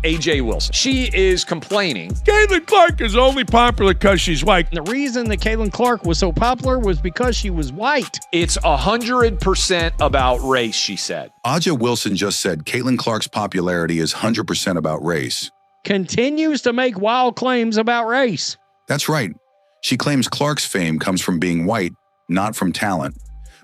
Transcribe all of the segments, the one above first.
A.J. Wilson. She is complaining. Caitlin Clark is only popular because she's white. The reason that Caitlin Clark was so popular was because she was white. It's 100% about race, she said. Aja Wilson just said Caitlin Clark's popularity is 100% about race. Continues to make wild claims about race. That's right. She claims Clark's fame comes from being white, not from talent.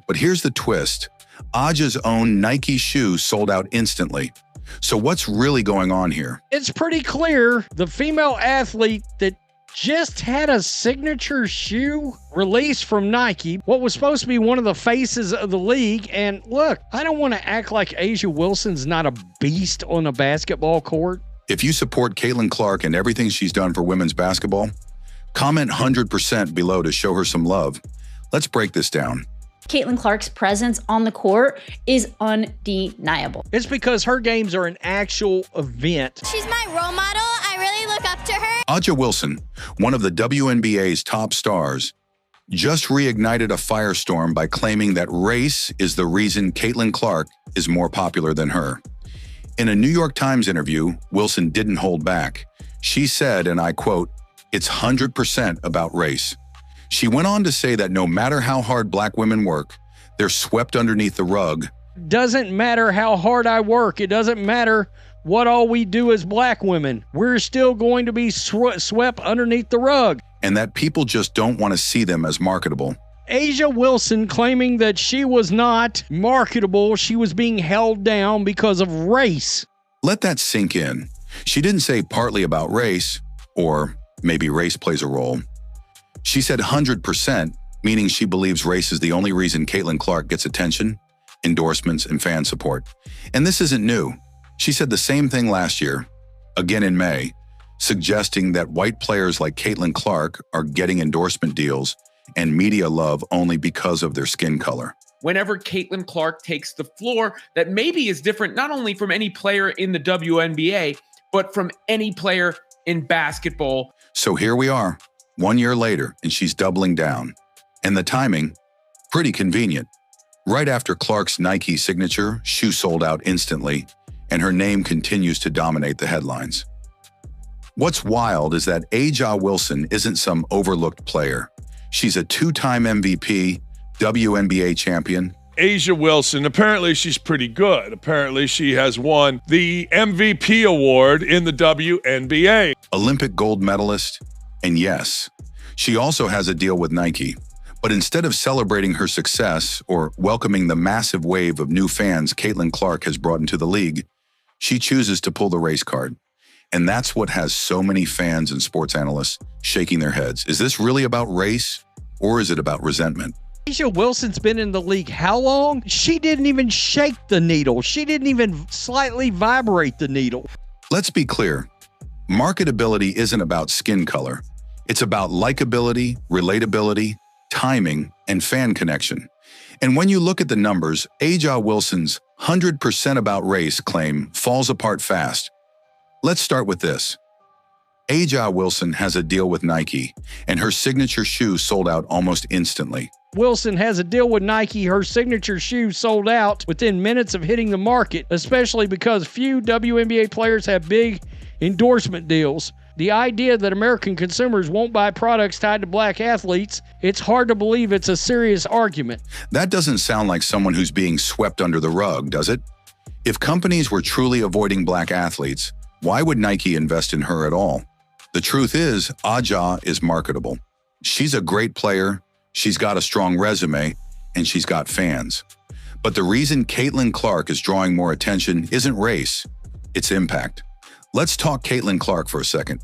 But here's the twist. Aja's own Nike shoe sold out instantly. So what's really going on here? It's pretty clear the female athlete that just had a signature shoe released from Nike, what was supposed to be one of the faces of the league. And look, I don't want to act like A'ja Wilson's not a beast on a basketball court. If you support Caitlin Clark and everything she's done for women's basketball, comment 100% below to show her some love. Let's break this down. Caitlin Clark's presence on the court is undeniable. It's because her games are an actual event. She's my role model. I really look up to her. Aja Wilson, one of the WNBA's top stars, just reignited a firestorm by claiming that race is the reason Caitlin Clark is more popular than her. In a New York Times interview, Wilson didn't hold back. She said, and I quote, "It's 100% about race." She went on to say that no matter how hard black women work, they're swept underneath the rug. Doesn't matter how hard I work. It doesn't matter what all we do as black women. We're still going to be swept underneath the rug. And that people just don't want to see them as marketable. A'ja Wilson claiming that she was not marketable. She was being held down because of race. Let that sink in. She didn't say partly about race, or maybe race plays a role. She said 100%, meaning she believes race is the only reason Caitlin Clark gets attention, endorsements, and fan support. And this isn't new. She said the same thing last year, again in May, suggesting that white players like Caitlin Clark are getting endorsement deals and media love only because of their skin color. Whenever Caitlin Clark takes the floor, that maybe is different not only from any player in the WNBA, but from any player in basketball. So here we are. 1 year later, and she's doubling down. And the timing, pretty convenient. Right after Clark's Nike signature, shoe sold out instantly, and her name continues to dominate the headlines. What's wild is that A'ja Wilson isn't some overlooked player. She's a two-time MVP, WNBA champion. A'ja Wilson, apparently she's pretty good. Apparently she has won the MVP award in the WNBA. Olympic gold medalist. And yes, she also has a deal with Nike. But instead of celebrating her success or welcoming the massive wave of new fans Caitlin Clark has brought into the league, she chooses to pull the race card. And that's what has so many fans and sports analysts shaking their heads. Is this really about race, or is it about resentment? A'ja Wilson's been in the league how long? She didn't even shake the needle. She didn't even slightly vibrate the needle. Let's be clear. Marketability isn't about skin color. It's about likability, relatability, timing, and fan connection. And when you look at the numbers, A'ja Wilson's 100% about race claim falls apart fast. Let's start with this. A'ja Wilson has a deal with Nike, and her signature shoe sold out almost instantly. Wilson has a deal with Nike. Her signature shoe sold out within minutes of hitting the market, especially because few WNBA players have big endorsement deals. The idea that American consumers won't buy products tied to black athletes, it's hard to believe it's a serious argument. That doesn't sound like someone who's being swept under the rug, does it? If companies were truly avoiding black athletes, why would Nike invest in her at all? The truth is, A'ja is marketable. She's a great player, she's got a strong resume, and she's got fans. But the reason Caitlin Clark is drawing more attention isn't race, it's impact. Let's talk Caitlin Clark for a second.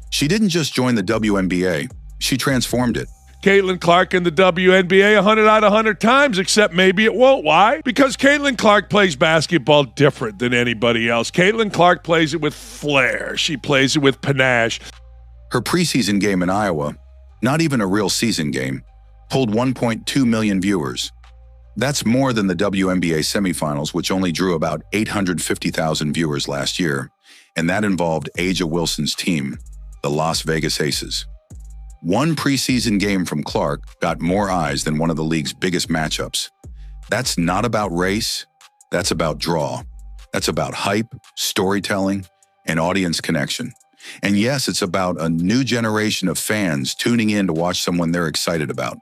She didn't just join the WNBA, she transformed it. Caitlin Clark in the WNBA 100 out of 100 times, except maybe it won't. Why? Because Caitlin Clark plays basketball different than anybody else. Caitlin Clark plays it with flair. She plays it with panache. Her preseason game in Iowa, not even a real season game, pulled 1.2 million viewers. That's more than the WNBA semifinals, which only drew about 850,000 viewers last year, and that involved A'ja Wilson's team, the Las Vegas Aces. One preseason game from Clark got more eyes than one of the league's biggest matchups. That's not about race, that's about draw. That's about hype, storytelling, and audience connection. And yes, it's about a new generation of fans tuning in to watch someone they're excited about.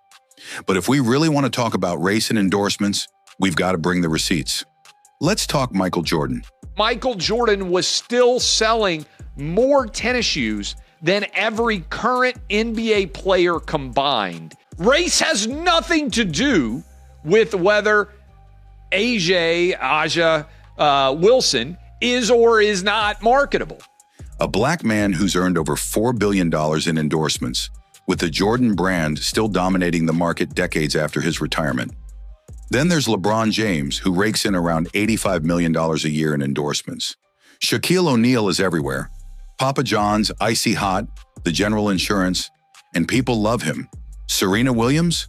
But if we really want to talk about race and endorsements, we've got to bring the receipts. Let's talk Michael Jordan. Michael Jordan was still selling more tennis shoes than every current NBA player combined. Race has nothing to do with whether A'ja Wilson is or is not marketable. A black man who's earned over $4 billion in endorsements, with the Jordan brand still dominating the market decades after his retirement. Then there's LeBron James, who rakes in around $85 million a year in endorsements. Shaquille O'Neal is everywhere. Papa John's, Icy Hot, the General Insurance, and people love him. Serena Williams?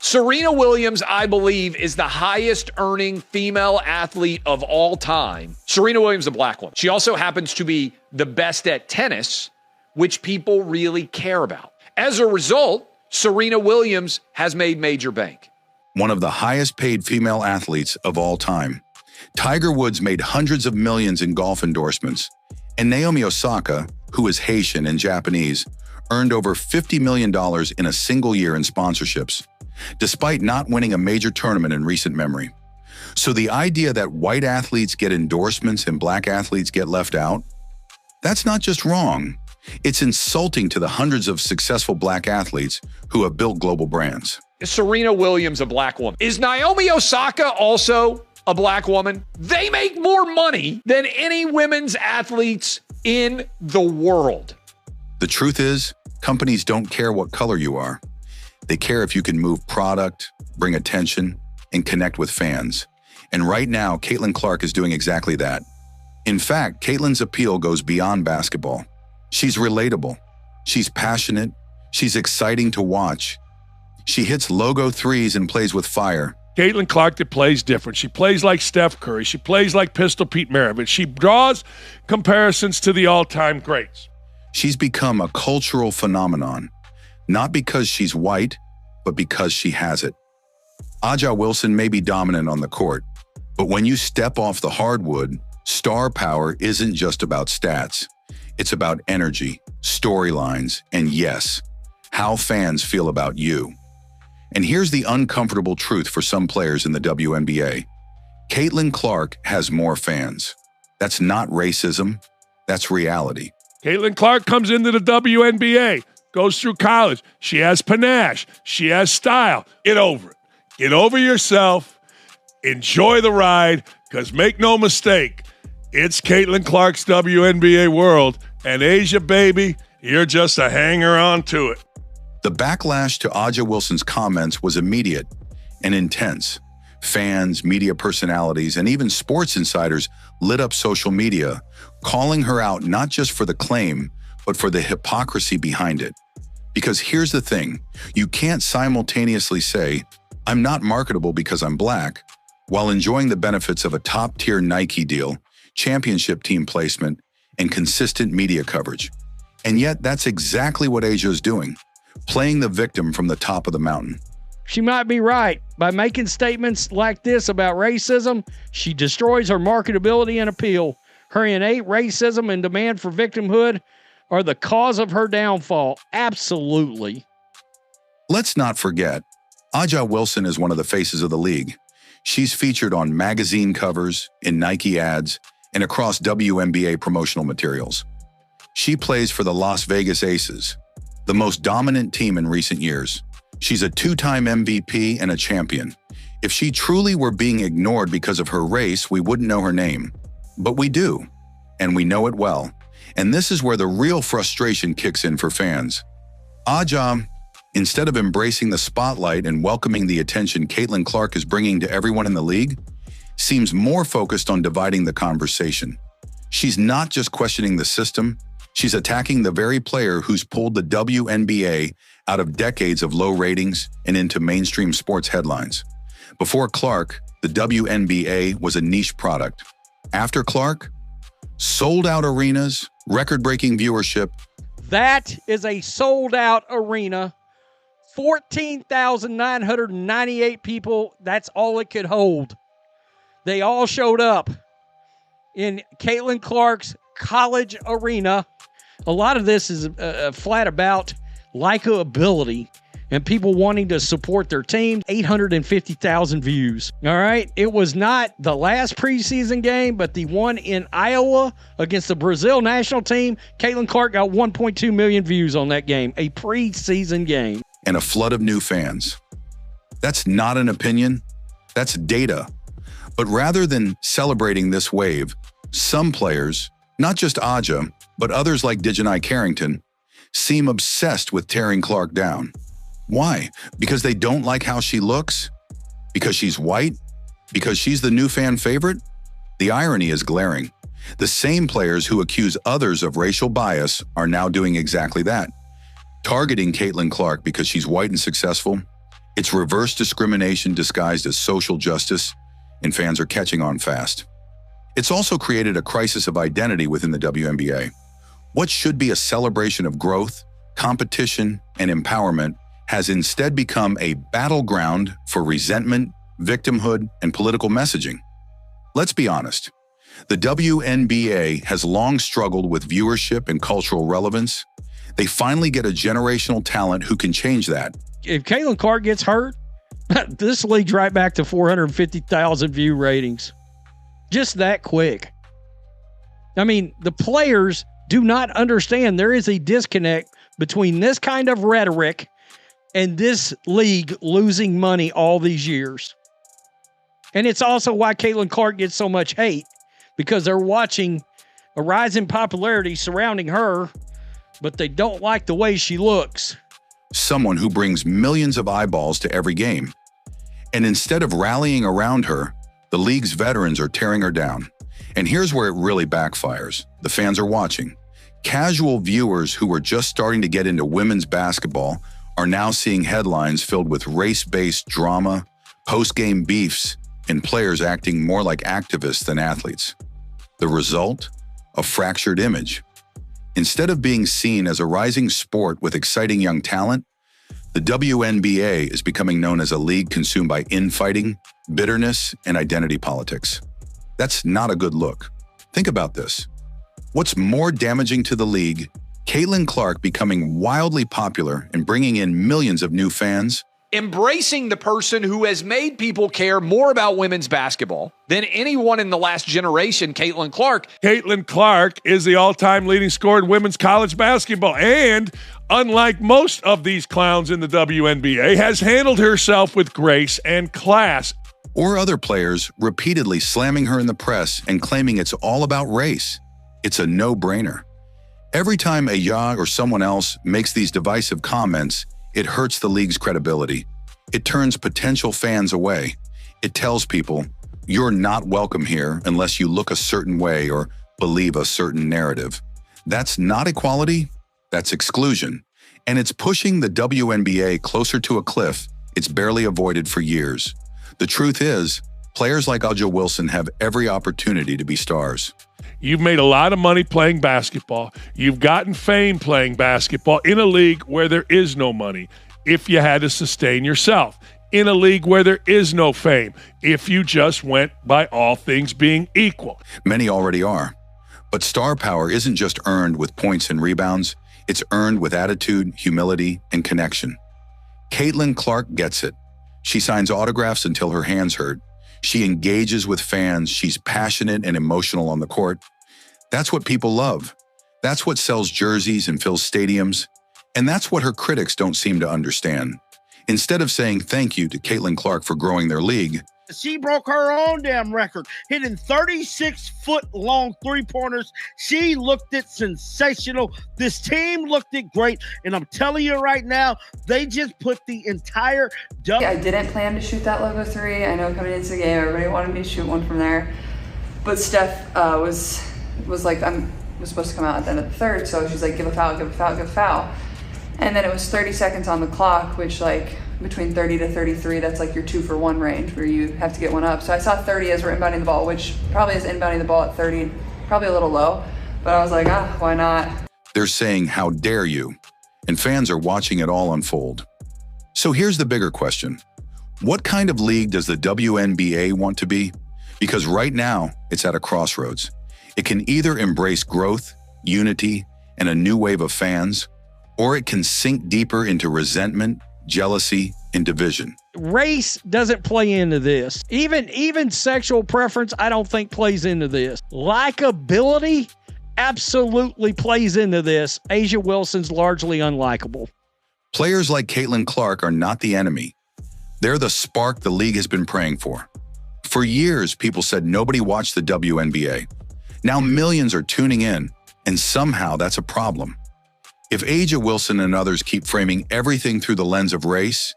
Serena Williams, I believe, is the highest earning female athlete of all time. Serena Williams, a black woman. She also happens to be the best at tennis, which people really care about. As a result, Serena Williams has made major bank. One of the highest paid female athletes of all time. Tiger Woods made hundreds of millions in golf endorsements, and Naomi Osaka, who is Haitian and Japanese, earned over $50 million in a single year in sponsorships, despite not winning a major tournament in recent memory. So the idea that white athletes get endorsements and black athletes get left out, that's not just wrong. It's insulting to the hundreds of successful black athletes who have built global brands. Serena Williams, a black woman. Is Naomi Osaka also a black woman? They make more money than any women's athletes in the world. The truth is, companies don't care what color you are. They care if you can move product, bring attention, and connect with fans. And right now, Caitlin Clark is doing exactly that. In fact, Caitlin's appeal goes beyond basketball. She's relatable. She's passionate. She's exciting to watch. She hits logo threes and plays with fire. Caitlin Clark that plays different. She plays like Steph Curry. She plays like Pistol Pete Maravich. She draws comparisons to the all-time greats. She's become a cultural phenomenon, not because she's white, but because she has it. A'ja Wilson may be dominant on the court, but when you step off the hardwood, star power isn't just about stats. It's about energy, storylines, and yes, how fans feel about you. And here's the uncomfortable truth for some players in the WNBA. Caitlin Clark has more fans. That's not racism, that's reality. Caitlin Clark comes into the WNBA, goes through college. She has panache. She has style. Get over it. Get over yourself. Enjoy the ride, because make no mistake, it's Caitlin Clark's WNBA world, and A'ja, baby, you're just a hanger-on to it. The backlash to A'ja Wilson's comments was immediate and intense. Fans, media personalities, and even sports insiders lit up social media, calling her out not just for the claim, but for the hypocrisy behind it. Because here's the thing, you can't simultaneously say, I'm not marketable because I'm black, while enjoying the benefits of a top-tier Nike deal, championship team placement, and consistent media coverage. And yet, that's exactly what A'ja is doing, playing the victim from the top of the mountain. She might be right. By making statements like this about racism, she destroys her marketability and appeal. Her innate racism and demand for victimhood are the cause of her downfall. Absolutely. Let's not forget, A'ja Wilson is one of the faces of the league. She's featured on magazine covers, in Nike ads, and across WNBA promotional materials. She plays for the Las Vegas Aces, the most dominant team in recent years. She's a two-time MVP and a champion. If she truly were being ignored because of her race, we wouldn't know her name. But we do, and we know it well. And this is where the real frustration kicks in for fans. A'ja, instead of embracing the spotlight and welcoming the attention Caitlin Clark is bringing to everyone in the league, seems more focused on dividing the conversation. She's not just questioning the system, she's attacking the very player who's pulled the WNBA out of decades of low ratings and into mainstream sports headlines. Before Clark, the WNBA was a niche product. After Clark, sold-out arenas, record-breaking viewership. That is a sold-out arena. 14,998 people. That's all it could hold. They all showed up in Caitlin Clark's college arena. A lot of this is flat about likability and people wanting to support their team. 850,000 views. All right. It was not the last preseason game, but the one in Iowa against the Brazil national team. Caitlin Clark got 1.2 million views on that game, a preseason game. And a flood of new fans. That's not an opinion. That's data. But rather than celebrating this wave, some players, not just Aja, but others like Dejanay Carrington, seem obsessed with tearing Clark down. Why? Because they don't like how she looks? Because she's white? Because she's the new fan favorite? The irony is glaring. The same players who accuse others of racial bias are now doing exactly that. Targeting Caitlin Clark because she's white and successful. It's reverse discrimination disguised as social justice, and fans are catching on fast. It's also created a crisis of identity within the WNBA. What should be a celebration of growth, competition, and empowerment has instead become a battleground for resentment, victimhood, and political messaging. Let's be honest. The WNBA has long struggled with viewership and cultural relevance. They finally get a generational talent who can change that. If Caitlin Clark gets hurt, this league's right back to 450,000 view ratings. Just that quick. I mean, the players do not understand there is a disconnect between this kind of rhetoric and this league losing money all these years. And it's also why Caitlin Clark gets so much hate, because they're watching a rise in popularity surrounding her, but they don't like the way she looks. Someone who brings millions of eyeballs to every game. And instead of rallying around her, the league's veterans are tearing her down. And here's where it really backfires. The fans are watching. Casual viewers who were just starting to get into women's basketball are now seeing headlines filled with race-based drama, post-game beefs, and players acting more like activists than athletes. The result? A fractured image. Instead of being seen as a rising sport with exciting young talent, the WNBA is becoming known as a league consumed by infighting, bitterness, and identity politics. That's not a good look. Think about this. What's more damaging to the league, Caitlin Clark becoming wildly popular and bringing in millions of new fans, embracing the person who has made people care more about women's basketball than anyone in the last generation, Caitlin Clark. Caitlin Clark is the all-time leading scorer in women's college basketball, and unlike most of these clowns in the WNBA, has handled herself with grace and class. or other players repeatedly slamming her in the press and claiming it's all about race. It's a no-brainer. Every time Aya or someone else makes these divisive comments, it hurts the league's credibility. It turns potential fans away. It tells people, you're not welcome here unless you look a certain way or believe a certain narrative. That's not equality, that's exclusion. And it's pushing the WNBA closer to a cliff it's barely avoided for years. The truth is, players like Aja Wilson have every opportunity to be stars. You've made a lot of money playing basketball. You've gotten fame playing basketball in a league where there is no money, if you had to sustain yourself. In a league where there is no fame, if you just went by all things being equal. Many already are. But star power isn't just earned with points and rebounds. It's earned with attitude, humility, and connection. Caitlin Clark gets it. She signs autographs until her hands hurt. She engages with fans. She's passionate and emotional on the court. That's what people love. That's what sells jerseys and fills stadiums. And that's what her critics don't seem to understand. Instead of saying thank you to Caitlin Clark for growing their league, she broke her own damn record, hitting 36-foot-long three-pointers. She looked it sensational. This team looked it great. And I'm telling you right now, they just put the entire... I didn't plan to shoot that logo three. I know coming into the game, everybody wanted me to shoot one from there. But Steph was like, was supposed to come out at the end of the third, so she's like, give a foul, give a foul, give a foul. And then it was 30 seconds on the clock, which like between 30 to 33, that's like your 2-for-1 range where you have to get one up. So I saw 30 as we're inbounding the ball, which probably is inbounding the ball at 30, probably a little low. But I was like, why not? they're saying, how dare you? And fans are watching it all unfold. So here's the bigger question. What kind of league does the WNBA want to be? Because right now, it's at a crossroads. It can either embrace growth, unity, and a new wave of fans, or it can sink deeper into resentment, jealousy, and division. Race doesn't play into this. Even sexual preference, I don't think plays into this. Likability absolutely plays into this. A'ja Wilson's largely unlikable. Players like Caitlin Clark are not the enemy. They're the spark the league has been praying for. For years, people said nobody watched the WNBA. Now millions are tuning in, and somehow that's a problem. If A'ja Wilson and others keep framing everything through the lens of race,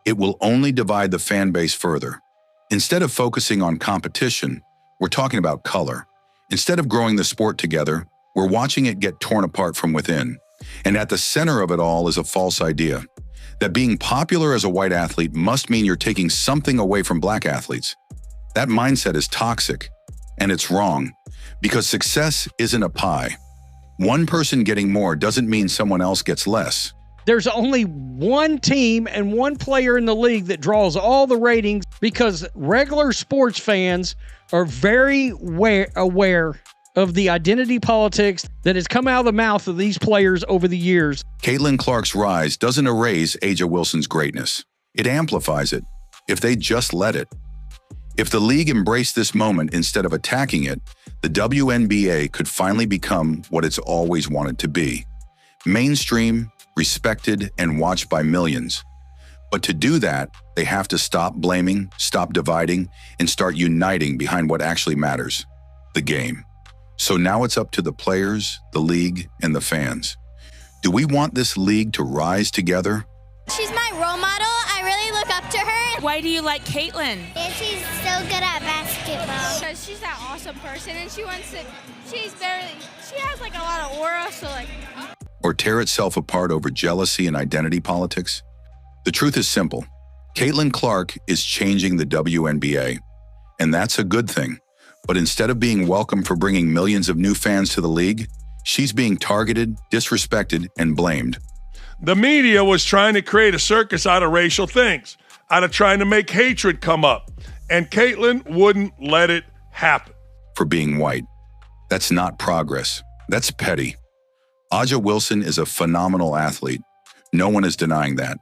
it will only divide the fan base further. Instead of focusing on competition, we're talking about color. Instead of growing the sport together, we're watching it get torn apart from within. And at the center of it all is a false idea that being popular as a white athlete must mean you're taking something away from black athletes. That mindset is toxic, and it's wrong, because success isn't a pie. One person getting more doesn't mean someone else gets less. There's only one team and one player in the league that draws all the ratings because regular sports fans are very aware of the identity politics that has come out of the mouth of these players over the years. Caitlin Clark's rise doesn't erase A'ja Wilson's greatness. It amplifies it, if they just let it. If the league embraced this moment instead of attacking it, the WNBA could finally become what it's always wanted to be: mainstream, respected, and watched by millions. But to do that, they have to stop blaming, stop dividing, and start uniting behind what actually matters: the game. So now it's up to the players, the league, and the fans. Do we want this league to rise together? She's my role model. I really look up to her. Why do you like Caitlin? And she's so good at basketball. Because she's that awesome person and she has like a lot of aura, so like. Or tear itself apart over jealousy and identity politics? The truth is simple. Caitlin Clark is changing the WNBA, and that's a good thing. But instead of being welcomed for bringing millions of new fans to the league, she's being targeted, disrespected, and blamed. The media was trying to create a circus out of racial things, out of trying to make hatred come up, and Caitlin wouldn't let it happen. For being white. That's not progress. That's petty. A'ja Wilson is a phenomenal athlete. No one is denying that.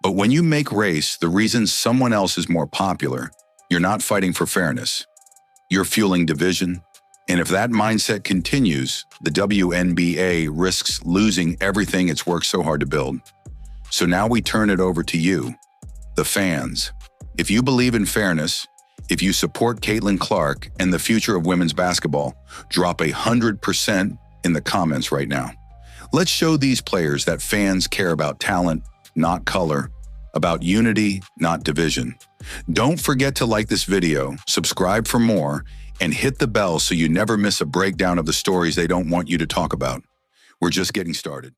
But when you make race the reason someone else is more popular, you're not fighting for fairness. You're fueling division. And if that mindset continues, the WNBA risks losing everything it's worked so hard to build. So now we turn it over to you, the fans. If you believe in fairness, if you support Caitlin Clark and the future of women's basketball, drop 100% in the comments right now. Let's show these players that fans care about talent, not color, about unity, not division. Don't forget to like this video, subscribe for more, and hit the bell so you never miss a breakdown of the stories they don't want you to talk about. We're just getting started.